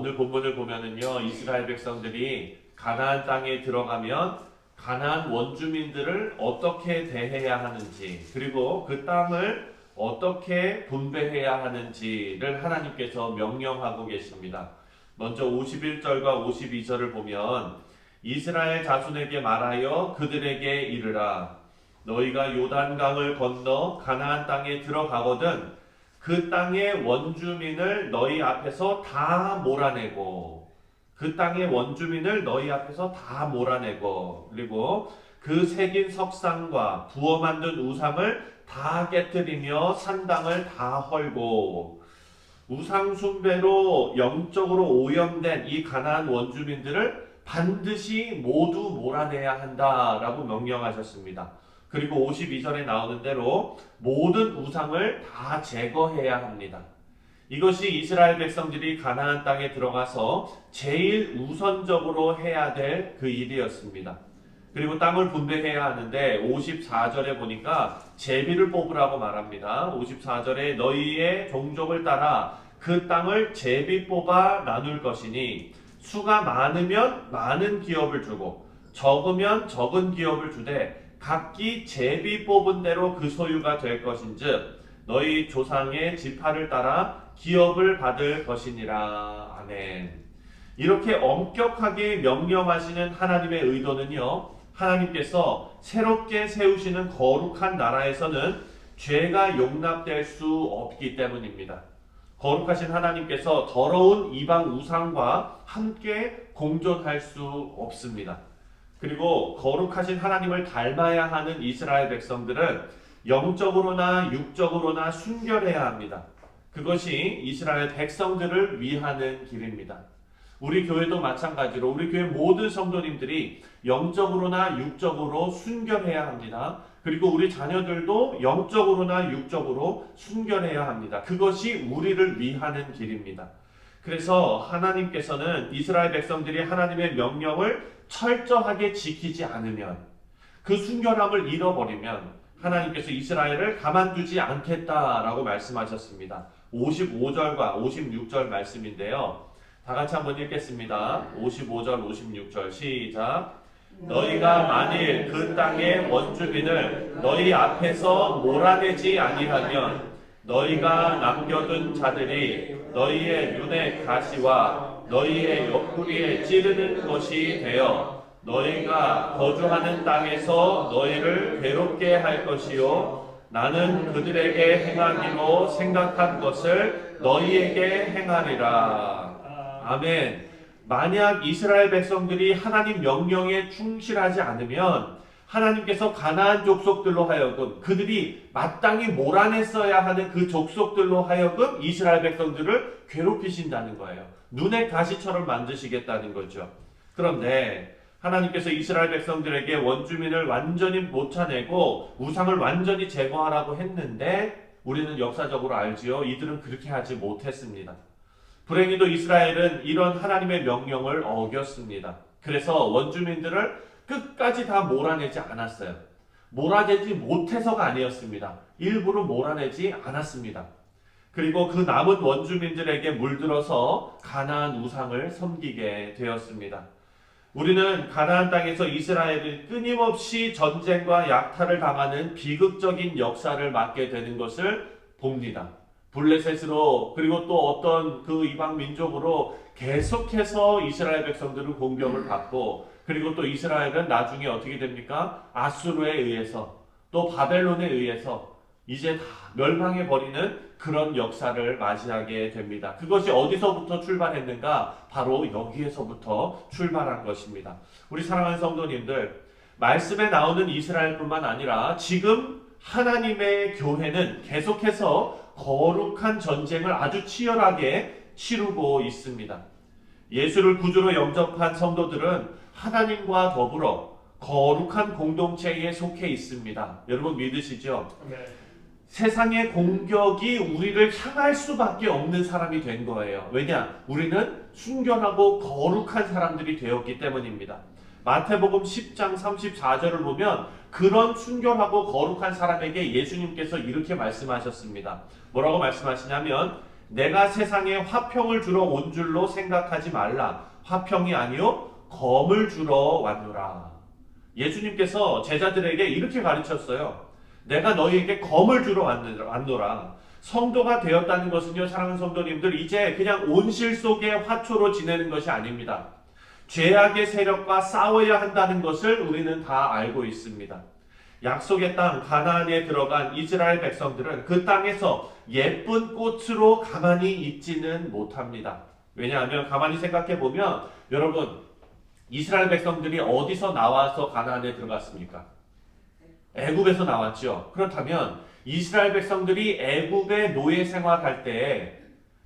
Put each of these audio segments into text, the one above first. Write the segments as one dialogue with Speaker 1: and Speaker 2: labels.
Speaker 1: 오늘 본문을 보면은요, 이스라엘 백성들이 가나안 땅에 들어가면 가나안 원주민들을 어떻게 대해야 하는지, 그리고 그 땅을 어떻게 분배해야 하는지를 하나님께서 명령하고 계십니다. 먼저 51절과 52절을 보면 이스라엘 자손에게 말하여 그들에게 이르라. 너희가 요단강을 건너 가나안 땅에 들어가거든 그 땅의 원주민을 너희 앞에서 다 몰아내고, 그 땅의 원주민을 너희 앞에서 다 몰아내고, 그리고 그 새긴 석상과 부어 만든 우상을 다 깨뜨리며 산당을 다 헐고, 우상 숭배로 영적으로 오염된 이 가나안 원주민들을 반드시 모두 몰아내야 한다라고 명령하셨습니다. 그리고 52절에 나오는 대로 모든 우상을 다 제거해야 합니다. 이것이 이스라엘 백성들이 가나안 땅에 들어가서 제일 우선적으로 해야 될 그 일이었습니다. 그리고 땅을 분배해야 하는데 54절에 보니까 제비를 뽑으라고 말합니다. 54절에 너희의 종족을 따라 그 땅을 제비 뽑아 나눌 것이니 수가 많으면 많은 기업을 주고 적으면 적은 기업을 주되 각기 제비 뽑은 대로 그 소유가 될 것인즉 너희 조상의 지파를 따라 기업을 받을 것이니라. 아멘. 이렇게 엄격하게 명령하시는 하나님의 의도는요, 하나님께서 새롭게 세우시는 거룩한 나라에서는 죄가 용납될 수 없기 때문입니다. 거룩하신 하나님께서 더러운 이방 우상과 함께 공존할 수 없습니다. 그리고 거룩하신 하나님을 닮아야 하는 이스라엘 백성들은 영적으로나 육적으로나 순결해야 합니다. 그것이 이스라엘 백성들을 위하는 길입니다. 우리 교회도 마찬가지로 우리 교회 모든 성도님들이 영적으로나 육적으로 순결해야 합니다. 그리고 우리 자녀들도 영적으로나 육적으로 순결해야 합니다. 그것이 우리를 위하는 길입니다. 그래서 하나님께서는 이스라엘 백성들이 하나님의 명령을 철저하게 지키지 않으면, 그 순결함을 잃어버리면 하나님께서 이스라엘을 가만두지 않겠다라고 말씀하셨습니다. 55절과 56절 말씀인데요. 다 같이 한번 읽겠습니다. 55절, 56절 시작. 너희가 만일 그 땅의 원주민을 너희 앞에서 몰아내지 아니하면 너희가 남겨둔 자들이 너희의 눈의 가시와 너희의 옆구리에 찌르는 것이 되어 너희가 거주하는 땅에서 너희를 괴롭게 할 것이요 나는 그들에게 행하기로 생각한 것을 너희에게 행하리라. 아멘. 만약 이스라엘 백성들이 하나님 명령에 충실하지 않으면 하나님께서 가나안 족속들로 하여금 그들이 마땅히 몰아냈어야 하는 그 족속들로 하여금 이스라엘 백성들을 괴롭히신다는 거예요. 눈의 가시처럼 만드시겠다는 거죠. 그런데 하나님께서 이스라엘 백성들에게 원주민을 완전히 못 차내고 우상을 완전히 제거하라고 했는데 우리는 역사적으로 알지요. 이들은 그렇게 하지 못했습니다. 불행히도 이스라엘은 이런 하나님의 명령을 어겼습니다. 그래서 원주민들을 끝까지 다 몰아내지 않았어요. 몰아내지 못해서가 아니었습니다. 일부러 몰아내지 않았습니다. 그리고 그 남은 원주민들에게 물들어서 가나안 우상을 섬기게 되었습니다. 우리는 가나안 땅에서 이스라엘이 끊임없이 전쟁과 약탈을 당하는 비극적인 역사를 맞게 되는 것을 봅니다. 블레셋으로 그리고 또 어떤 그 이방 민족으로 계속해서 이스라엘 백성들은 공격을 받고, 그리고 또 이스라엘은 나중에 어떻게 됩니까? 아수르에 의해서 또 바벨론에 의해서 이제 다 멸망해 버리는 그런 역사를 맞이하게 됩니다. 그것이 어디서부터 출발했는가? 바로 여기에서부터 출발한 것입니다. 우리 사랑하는 성도님들, 말씀에 나오는 이스라엘뿐만 아니라 지금 하나님의 교회는 계속해서 거룩한 전쟁을 아주 치열하게 치르고 있습니다. 예수를 구주로 영접한 성도들은 하나님과 더불어 거룩한 공동체에 속해 있습니다. 여러분 믿으시죠? 네. 세상의 공격이 우리를 향할 수밖에 없는 사람이 된 거예요. 왜냐? 우리는 순결하고 거룩한 사람들이 되었기 때문입니다. 마태복음 10장 34절을 보면 그런 순결하고 거룩한 사람에게 예수님께서 이렇게 말씀하셨습니다. 뭐라고 말씀하시냐면 내가 세상에 화평을 주러 온 줄로 생각하지 말라. 화평이 아니요 검을 주러 왔노라. 예수님께서 제자들에게 이렇게 가르쳤어요. 내가 너희에게 검을 주러 왔노라. 성도가 되었다는 것은요, 사랑하는 성도님들, 이제 그냥 온실 속의 화초로 지내는 것이 아닙니다. 죄악의 세력과 싸워야 한다는 것을 우리는 다 알고 있습니다. 약속의 땅 가나안에 들어간 이스라엘 백성들은 그 땅에서 예쁜 꽃으로 가만히 있지는 못합니다. 왜냐하면 가만히 생각해 보면 여러분, 이스라엘 백성들이 어디서 나와서 가나안에 들어갔습니까? 애굽에서 나왔죠. 그렇다면 이스라엘 백성들이 애굽에 노예 생활할 때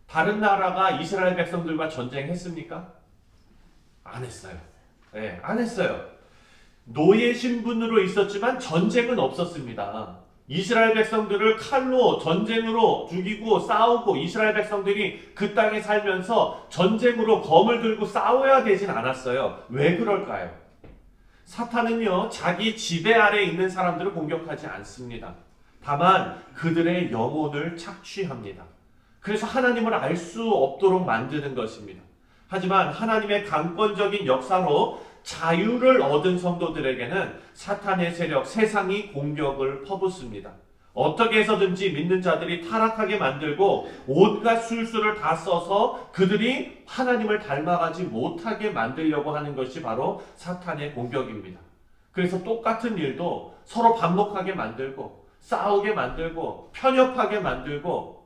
Speaker 1: 다른 나라가 이스라엘 백성들과 전쟁했습니까? 안 했어요. 네, 안 했어요. 노예 신분으로 있었지만 전쟁은 없었습니다. 이스라엘 백성들을 칼로 전쟁으로 죽이고 싸우고 이스라엘 백성들이 그 땅에 살면서 전쟁으로 검을 들고 싸워야 되진 않았어요. 왜 그럴까요? 사탄은요, 자기 지배 아래 있는 사람들을 공격하지 않습니다. 다만 그들의 영혼을 착취합니다. 그래서 하나님을 알 수 없도록 만드는 것입니다. 하지만 하나님의 강권적인 역사로 자유를 얻은 성도들에게는 사탄의 세력, 세상이 공격을 퍼붓습니다. 어떻게 해서든지 믿는 자들이 타락하게 만들고 온갖 술수를 다 써서 그들이 하나님을 닮아가지 못하게 만들려고 하는 것이 바로 사탄의 공격입니다. 그래서 똑같은 일도 서로 반복하게 만들고 싸우게 만들고 편협하게 만들고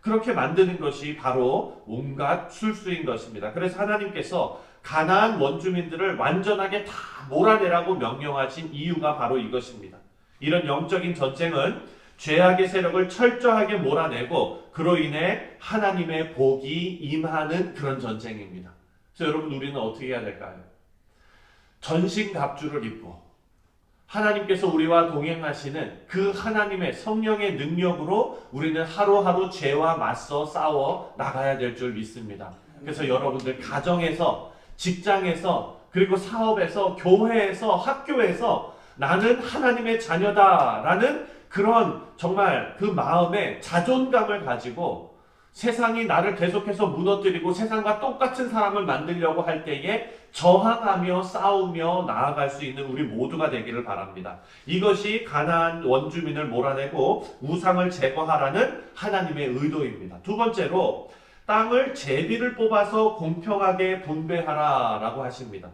Speaker 1: 그렇게 만드는 것이 바로 온갖 술수인 것입니다. 그래서 하나님께서 가나안 원주민들을 완전하게 다 몰아내라고 명령하신 이유가 바로 이것입니다. 이런 영적인 전쟁은 죄악의 세력을 철저하게 몰아내고 그로 인해 하나님의 복이 임하는 그런 전쟁입니다. 그래서 여러분, 우리는 어떻게 해야 될까요? 전신갑주를 입고 하나님께서 우리와 동행하시는 그 하나님의 성령의 능력으로 우리는 하루하루 죄와 맞서 싸워 나가야 될 줄 믿습니다. 그래서 여러분들 가정에서, 직장에서, 그리고 사업에서, 교회에서, 학교에서 나는 하나님의 자녀다라는 그런 정말 그 마음에 자존감을 가지고 세상이 나를 계속해서 무너뜨리고 세상과 똑같은 사람을 만들려고 할 때에 저항하며 싸우며 나아갈 수 있는 우리 모두가 되기를 바랍니다. 이것이 가나안 원주민을 몰아내고 우상을 제거하라는 하나님의 의도입니다. 두 번째로 땅을 제비를 뽑아서 공평하게 분배하라라고 하십니다.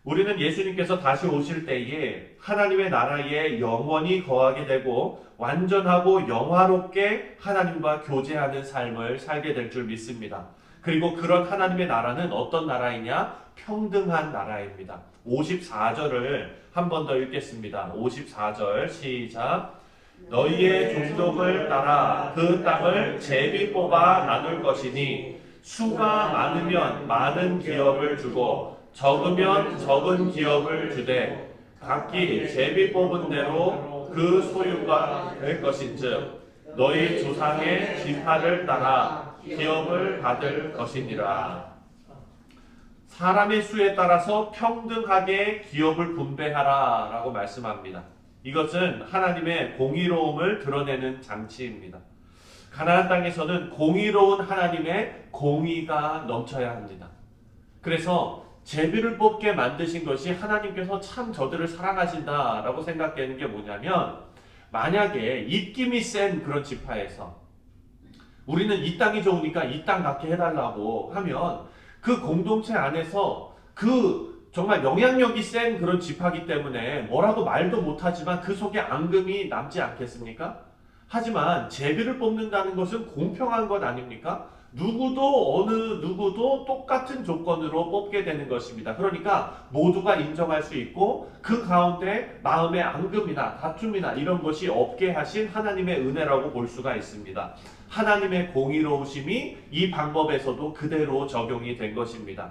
Speaker 1: 우리는 예수님께서 다시 오실 때에 하나님의 나라에 영원히 거하게 되고 완전하고 영화롭게 하나님과 교제하는 삶을 살게 될 줄 믿습니다. 그리고 그런 하나님의 나라는 어떤 나라이냐? 평등한 나라입니다. 54절을 한 번 더 읽겠습니다. 54절 시작. 너희의 종족을 따라 그 땅을 제비 뽑아 나눌 것이니 수가 많으면 많은 기업을 주고 적으면 적은 기업을 주되 각기 제비 뽑은 대로 그 소유가 될 것인즉 너희 조상의 지파를 따라 기업을 받을 것이니라. 사람의 수에 따라서 평등하게 기업을 분배하라 라고 말씀합니다. 이것은 하나님의 공의로움을 드러내는 장치입니다. 가나안 땅에서는 공의로운 하나님의 공의가 넘쳐야 합니다. 그래서 제비를 뽑게 만드신 것이 하나님께서 참 저들을 사랑하신다라고 생각되는 게 뭐냐면, 만약에 입김이 센 그런 지파에서 우리는 이 땅이 좋으니까 이 땅 갖게 해달라고 하면 그 공동체 안에서 그 정말 영향력이 센 그런 지파이기 때문에 뭐라고 말도 못하지만 그 속에 앙금이 남지 않겠습니까? 하지만 제비를 뽑는다는 것은 공평한 것 아닙니까? 어느 누구도 똑같은 조건으로 뽑게 되는 것입니다. 그러니까 모두가 인정할 수 있고 그 가운데 마음의 앙금이나 다툼이나 이런 것이 없게 하신 하나님의 은혜라고 볼 수가 있습니다. 하나님의 공의로우심이 이 방법에서도 그대로 적용이 된 것입니다.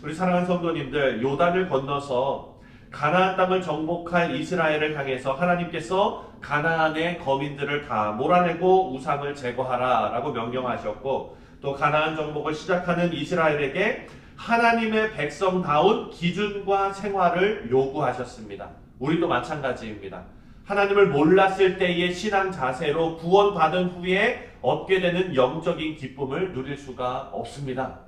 Speaker 1: 우리 사랑하는 성도님들, 요단을 건너서 가나안 땅을 정복할 이스라엘을 향해서 하나님께서 가나안의 거민들을 다 몰아내고 우상을 제거하라 라고 명령하셨고, 또 가나안 정복을 시작하는 이스라엘에게 하나님의 백성다운 기준과 생활을 요구하셨습니다. 우리도 마찬가지입니다. 하나님을 몰랐을 때의 신앙 자세로 구원받은 후에 얻게 되는 영적인 기쁨을 누릴 수가 없습니다.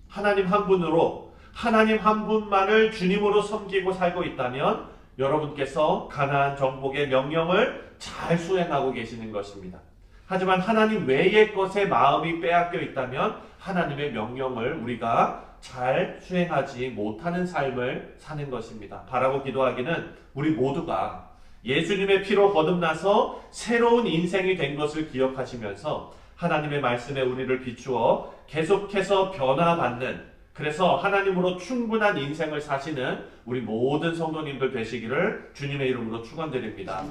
Speaker 1: 하나님 한 분으로, 하나님 한 분만을 주님으로 섬기고 살고 있다면 여러분께서 가나안 정복의 명령을 잘 수행하고 계시는 것입니다. 하지만 하나님 외의 것에 마음이 빼앗겨 있다면 하나님의 명령을 우리가 잘 수행하지 못하는 삶을 사는 것입니다. 바라고 기도하기는 우리 모두가 예수님의 피로 거듭나서 새로운 인생이 된 것을 기억하시면서 하나님의 말씀에 우리를 비추어 계속해서 변화받는, 그래서 하나님으로 충분한 인생을 사시는 우리 모든 성도님들 되시기를 주님의 이름으로 축원드립니다.